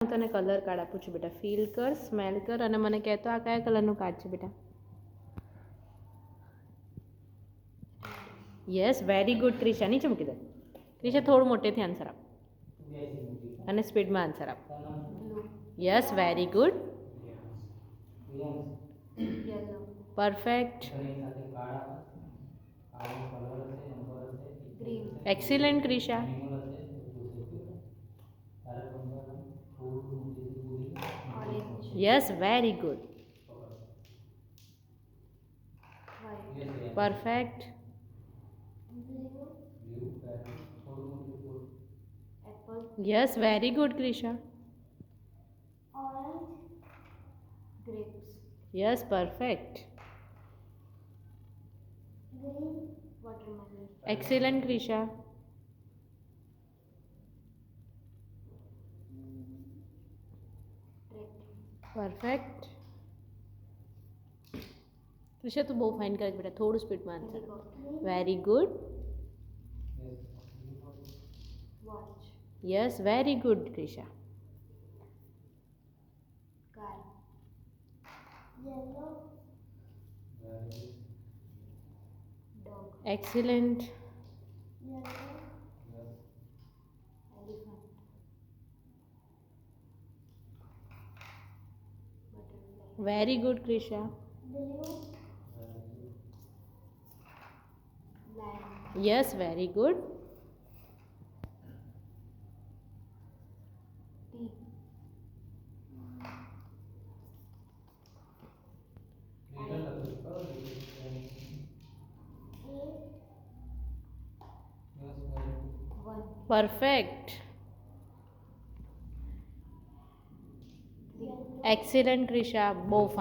હું તને colour card આપું છું બેટા. ફીલ કર, સ્મેલ કર અને મને કહેતો આ કયા કલરનું કાર્ડ છે બેટા. Yes, very good Krisha. નીચે મૂકી દે. ક્રિશા થોડું મોટેથી આન્સર આપ અને સ્પીડમાં આન્સર આપ. Yes, very good. Perfect. Excellent Krisha. Yes, very good. Perfect. Yes, very good Krisha. Yes, perfect. Excellent Krisha. Perfect. Krisha તું બહુ ફાઇન કરે બેટા, થોડું સ્પીડમાં answer. Very good. Yes, very good Krisha. Excellent. Very good Krisha. Yes, very good. Perfect. Excellent Krisha, બહુ fine.